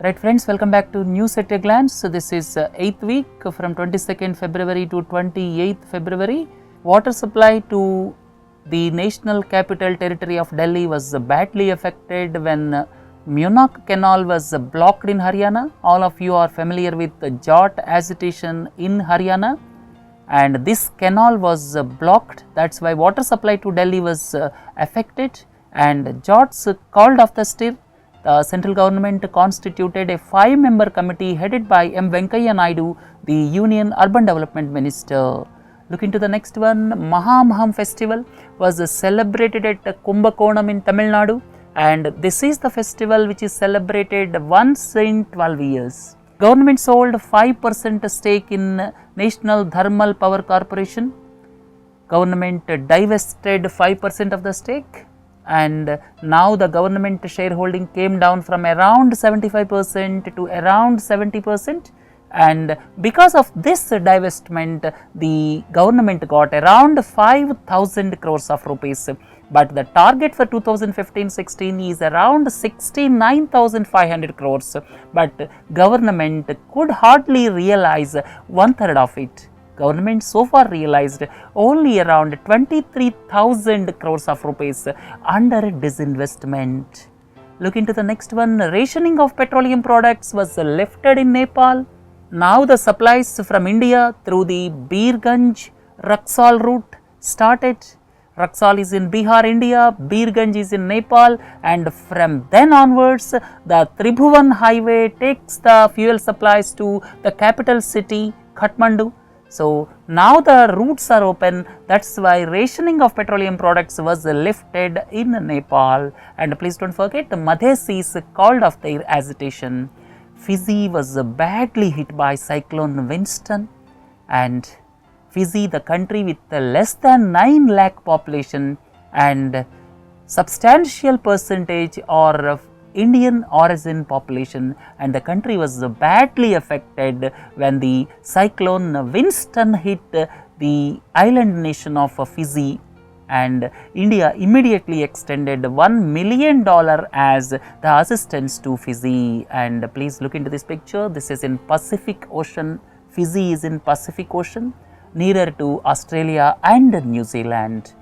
Right friends, welcome back to News at a Glance. So this is 8th week from 22nd February to 28th February. Water supply to the National Capital Territory of Delhi was badly affected when Munok Canal was blocked in Haryana. All of you are familiar with jute agitation in Haryana, and this canal was blocked. That's why water supply to Delhi was affected, and jutes called off the stir. The central government constituted a 5-member committee headed by M. Venkaiah Naidu, the Union Urban Development Minister. Look into the next one. Mahamaham festival was celebrated at Kumbakonam in Tamil Nadu, and this is the festival which is celebrated once in 12 years. Government sold 5% stake in National Thermal Power Corporation. Government divested 5% of the stake, and now the government shareholding came down from around 75% to around 70%, and because of this divestment the government got around 5,000 crores of rupees, but the target for 2015-16 is around 69,500 crores, but government could hardly realize 1/3 of it. Government so far realized only around 23,000 crores of rupees under disinvestment. Look into the next one. Rationing of petroleum products was lifted in Nepal. Now the supplies from India through the Birganj Raxaul route started. Raxaul is in Bihar, India, Birganj is in Nepal, and from then onwards the Tribhuvan highway takes the fuel supplies to the capital city Kathmandu. So now the routes are open, that's why rationing of petroleum products was lifted in Nepal. And please don't forget, Madhesis called off their agitation. Fiji was badly hit by cyclone Winston, and Fiji, the country with less than 9 lakh population and substantial percentage or Indian origin population, and the country was badly affected when the cyclone Winston hit the island nation of Fiji, and India immediately extended $1 million as the assistance to Fiji. And please look into this picture. This is in Pacific Ocean. Fiji is in Pacific Ocean, nearer to Australia and New Zealand.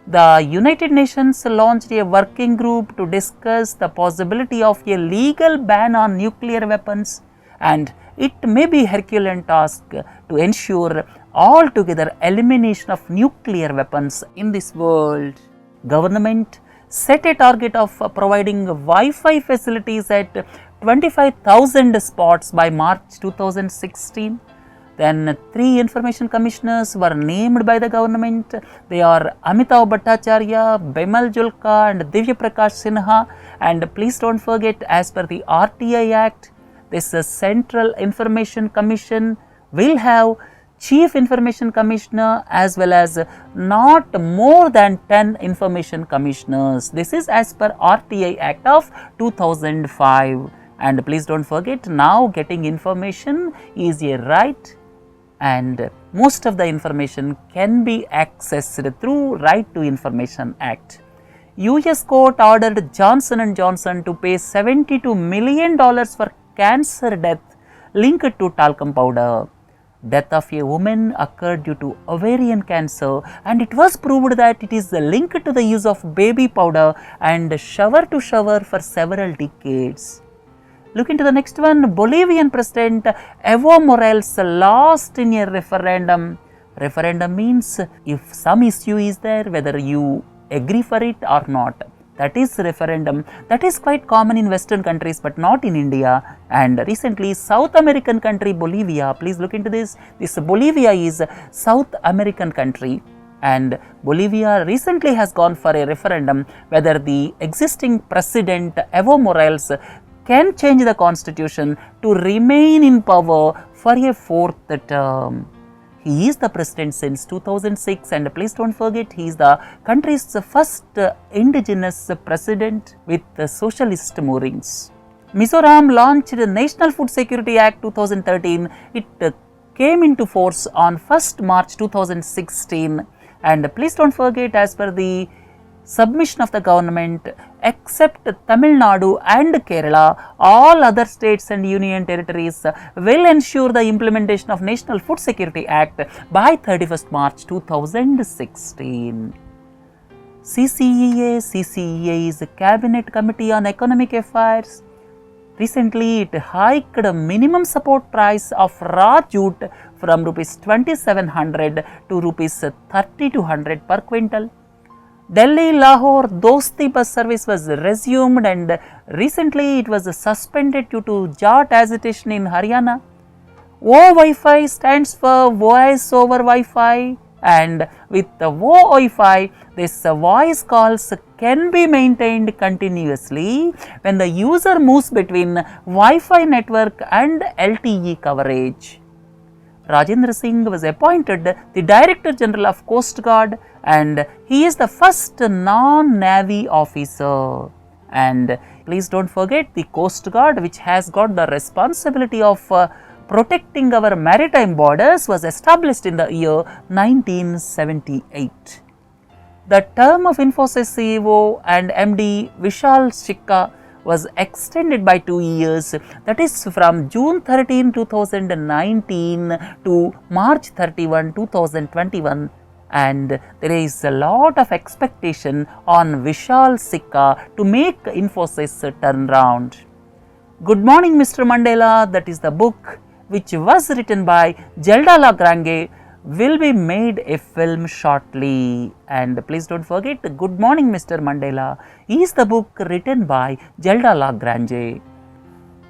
The United Nations launched a working group to discuss the possibility of a legal ban on nuclear weapons, and it may be a Herculean task to ensure altogether elimination of nuclear weapons in this world. Government set a target of providing Wi-Fi facilities at 25,000 spots by March 2016. Then 3 information commissioners were named by the government. They are Amitava Bhattacharya, Bimal, Julka, and Divya Prakash Sinha. And please don't forget, as per the RTI Act, this Central Information Commission will have Chief Information Commissioner as well as not more than 10 information commissioners. This is as per RTI Act of 2005. And please don't forget, now getting information is a right, and most of the information can be accessed through Right to Information Act. US court ordered Johnson & Johnson to pay $72 million for cancer death linked to talcum powder. Death of a woman occurred due to ovarian cancer, and it was proved that it is linked to the use of baby powder and shower to shower for several decades. Look into the next one. Bolivian President Evo Morales lost in a referendum. Referendum means if some issue is there, whether you agree for it or not. That is referendum. That is quite common in Western countries, but not in India. And recently, South American country Bolivia, please look into this. This Bolivia is South American country, and Bolivia recently has gone for a referendum whether the existing president Evo Morales can change the constitution to remain in power for a 4th term. He is the president since 2006, and please don't forget, he is the country's first indigenous president with socialist moorings. Mizoram launched the National Food Security Act 2013. It came into force on 1st March 2016, and please don't forget, as per the submission of the government, except Tamil Nadu and Kerala, all other states and union territories will ensure the implementation of National Food Security Act by 31st March 2016. CCEA is a Cabinet Committee on Economic Affairs. Recently, it hiked a minimum support price of raw jute from Rs 2700 to Rs 3200 per quintal. Delhi-Lahore Dosti bus service was resumed and recently it was suspended due to jat agitation in Haryana. VoWiFi stands for Voice over Wi-Fi, and with the VoWiFi, this voice calls can be maintained continuously when the user moves between Wi-Fi network and LTE coverage. Rajendra Singh was appointed the Director General of Coast Guard, and he is the first non-Navy officer. And please don't forget, the Coast Guard, which has got the responsibility of protecting our maritime borders, was established in the year 1978. The term of Infosys CEO and MD Vishal Sikka was extended by 2 years, that is from June 13, 2019 to March 31, 2021, and there is a lot of expectation on Vishal Sikka to make Infosys turn round. Good Morning Mr. Mandela, that is the book which was written by Zelda Lagrange, will be made a film shortly. And please don't forget, Good Morning Mr. Mandela is the book written by Zelda Lagrange.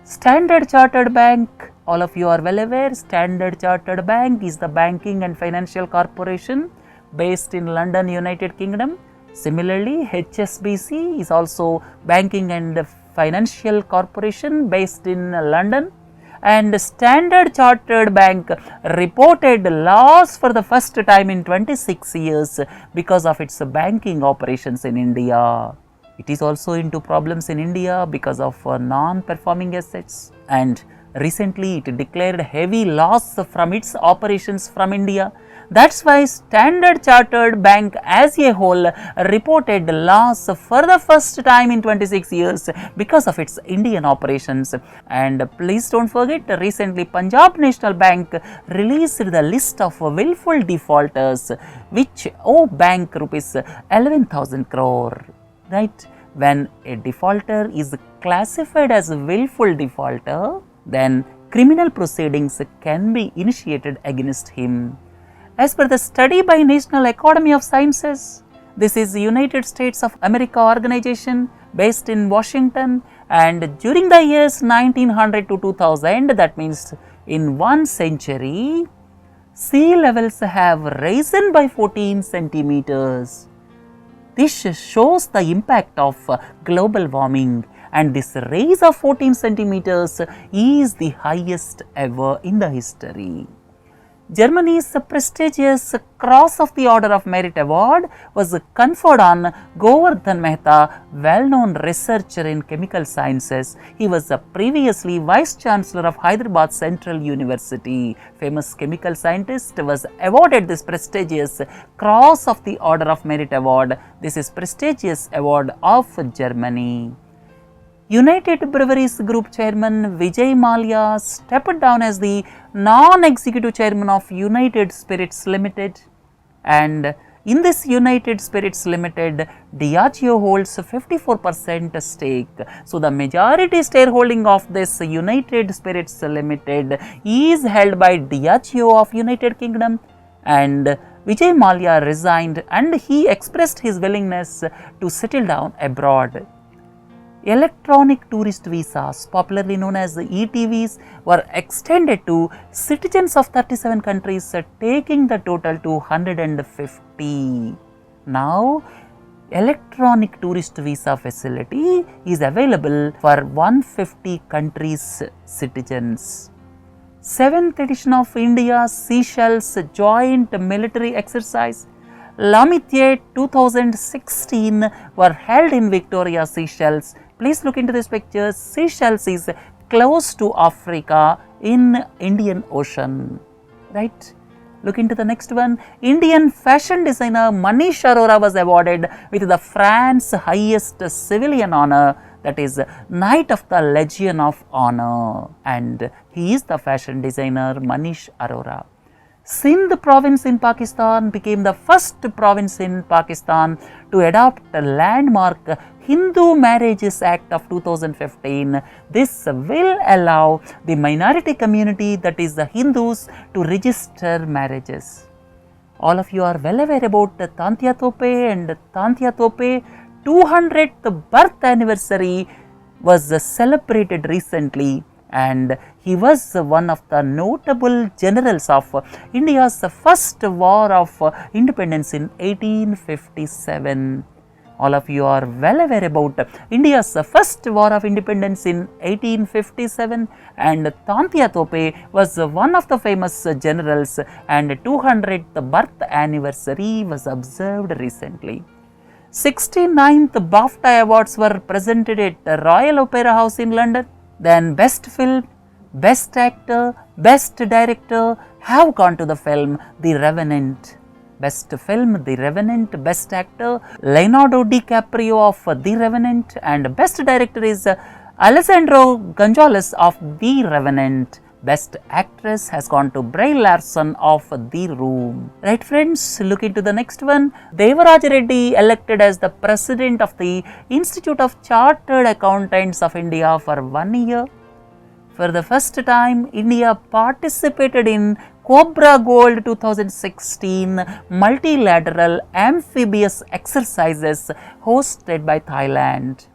Standard Chartered Bank, all of you are well aware, Standard Chartered Bank is the banking and financial corporation based in London, United Kingdom. Similarly, HSBC is also banking and financial corporation based in London. And Standard Chartered Bank reported loss for the first time in 26 years because of its banking operations in India. It is also into problems in India because of non-performing assets, and recently it declared heavy loss from its operations from India. That's why Standard Chartered Bank as a whole reported loss for the first time in 26 years because of its Indian operations. And please don't forget, recently Punjab National Bank released the list of willful defaulters which owe bank rupees 11,000 crore. Right? When a defaulter is classified as a willful defaulter, then criminal proceedings can be initiated against him. As per the study by National Academy of Sciences, this is the United States of America organization based in Washington, and during the years 1900 to 2000, that means in 1 century, sea levels have risen by 14 centimeters. This shows the impact of global warming, and this rise of 14 centimeters is the highest ever in the history. Germany's prestigious Cross of the Order of Merit Award was conferred on Govardhan Mehta, well-known researcher in chemical sciences. He was previously Vice Chancellor of Hyderabad Central University. Famous chemical scientist was awarded this prestigious Cross of the Order of Merit Award. This is prestigious award of Germany. United Breweries Group Chairman Vijay Mallya stepped down as the non-executive chairman of United Spirits Limited, and in this United Spirits Limited, Diageo holds 54% stake. So, the majority shareholding of this United Spirits Limited is held by Diageo of United Kingdom, and Vijay Mallya resigned and he expressed his willingness to settle down abroad. Electronic tourist visas, popularly known as ETVs, were extended to citizens of 37 countries, taking the total to 150. Now, electronic tourist visa facility is available for 150 countries' citizens. 7th edition of India-Seychelles joint military exercise L'Amitié 2016 were held in Victoria, Seychelles. Please look into this picture. Seychelles is close to Africa in Indian Ocean, right? Look into the next one. Indian fashion designer Manish Arora was awarded with the France's highest civilian honor, that is Knight of the Legion of Honor, and he is the fashion designer Manish Arora. Sindh province in Pakistan became the first province in Pakistan to adopt a landmark Hindu Marriages Act of 2015. This will allow the minority community, that is the Hindus, to register marriages. All of you are well aware about Tantia Tope, and Tantia Tope 200th birth anniversary was celebrated recently, and he was one of the notable generals of India's first war of independence in 1857. All of you are well aware about India's first war of independence in 1857, and Tantia Tope was one of the famous generals, and 200th birth anniversary was observed recently. 69th BAFTA awards were presented at the Royal Opera House in London. Then Best Film, Best Actor, Best Director have gone to the film The Revenant. Best Film The Revenant, Best Actor Leonardo DiCaprio of The Revenant, and Best Director is Alessandro Gonzalez of The Revenant. Best Actress has gone to Brie Larson of The Room. Right friends, look into the next one. Devaraja Reddy elected as the President of the Institute of Chartered Accountants of India for 1 year. For the first time, India participated in Cobra Gold 2016 multilateral amphibious exercises hosted by Thailand.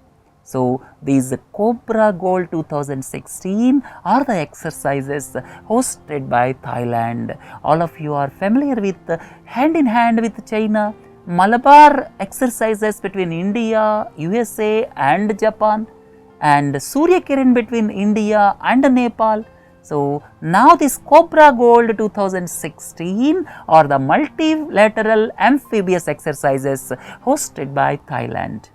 So, these Cobra Gold 2016 are the exercises hosted by Thailand. All of you are familiar with hand in hand with China, Malabar exercises between India, USA and Japan, and Surya Kiran between India and Nepal. So, now this Cobra Gold 2016 are the multilateral amphibious exercises hosted by Thailand.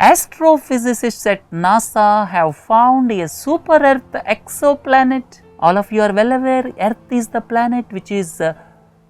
Astrophysicists at NASA have found a super Earth exoplanet. All of you are well aware, Earth is the planet which is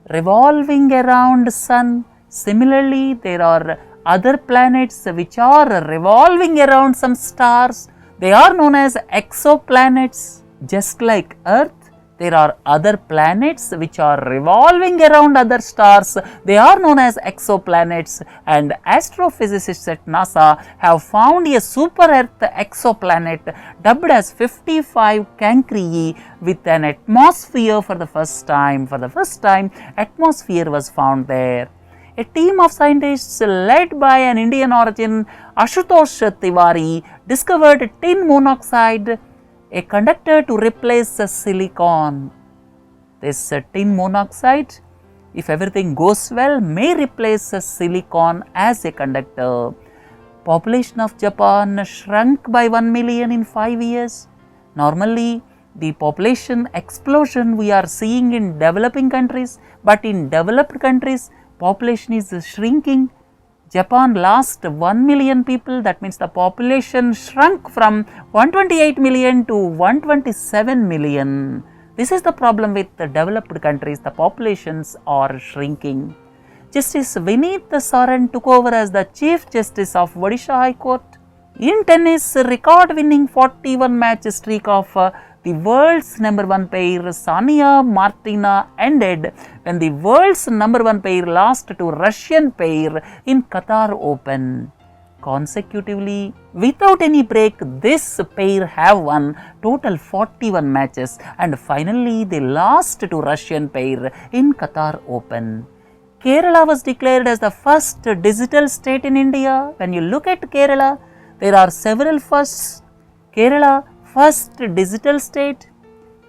revolving around the Sun. Similarly, there are other planets which are revolving around some stars. They are known as exoplanets. Just like Earth, there are other planets which are revolving around other stars. They are known as exoplanets, and astrophysicists at NASA have found a super Earth exoplanet dubbed as 55 Cancri with an atmosphere for the first time. For the first time, atmosphere was found there. A team of scientists led by an Indian origin, Ashutosh Tiwari, discovered tin monoxide, a conductor to replace silicon. This tin monoxide, if everything goes well, may replace silicon as a conductor. Population of Japan shrunk by 1 million in 5 years. Normally, the population explosion we are seeing in developing countries, but in developed countries, population is shrinking. Japan lost 1 million people, that means the population shrunk from 128 million to 127 million. This is the problem with the developed countries, the populations are shrinking. Justice Vineet Saran took over as the Chief Justice of Odisha High Court. In tennis, record winning 41 match streak of the world's number 1 pair Sania Martina ended when the world's number 1 pair lost to Russian pair in Qatar Open. Consecutively, without any break, this pair have won total 41 matches, and finally they lost to Russian pair in Qatar Open. Kerala was declared as the first digital state in India. When you look at Kerala, there are several firsts. Kerala, first digital state.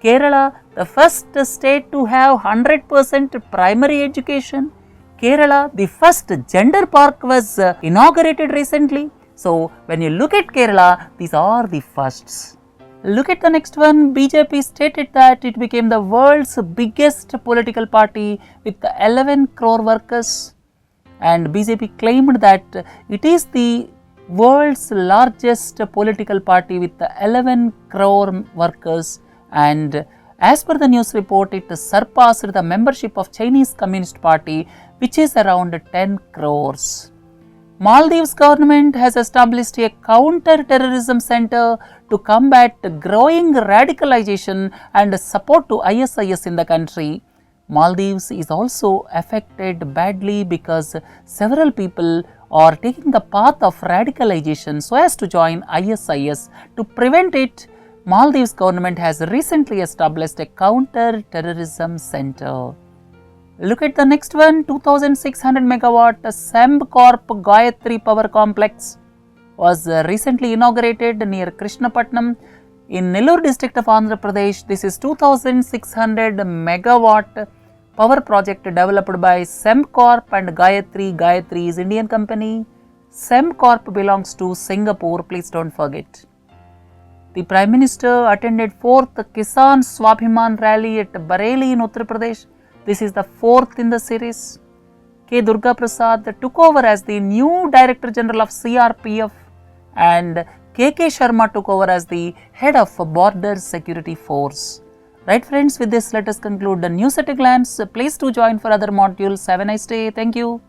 Kerala, the first state to have 100% primary education. Kerala, the first gender park was inaugurated recently. So, when you look at Kerala, these are the firsts. Look at the next one. BJP stated that it became the world's biggest political party with 11 crore workers, and BJP claimed that it is the world's largest political party with 11 crore workers, and As per the news report, it surpassed the membership of Chinese Communist Party, which is around 10 crores. Maldives government has established a Counter Terrorism Centre to combat growing radicalisation and support to ISIS in the country. Maldives is also affected badly because several people are taking the path of radicalisation so as to join ISIS. To prevent it, Maldives government has recently established a Counter Terrorism Centre. Look at the next one, 2600 megawatt Sembcorp Gayatri power complex was recently inaugurated near Krishnapatnam in Nellore district of Andhra Pradesh. This is 2600 megawatt power project developed by Sembcorp and Gayatri. Gayatri is Indian company. Sembcorp belongs to Singapore, please don't forget. The Prime Minister attended 4th Kisan Swabhiman rally at Bareilly in Uttar Pradesh. This is the 4th in the series. K. Durga Prasad took over as the new Director General of CRPF and K.K. Sharma took over as the head of Border Security Force. Right friends, with this let us conclude the news at a glance. Please do join for other modules. Have a nice day. Thank you.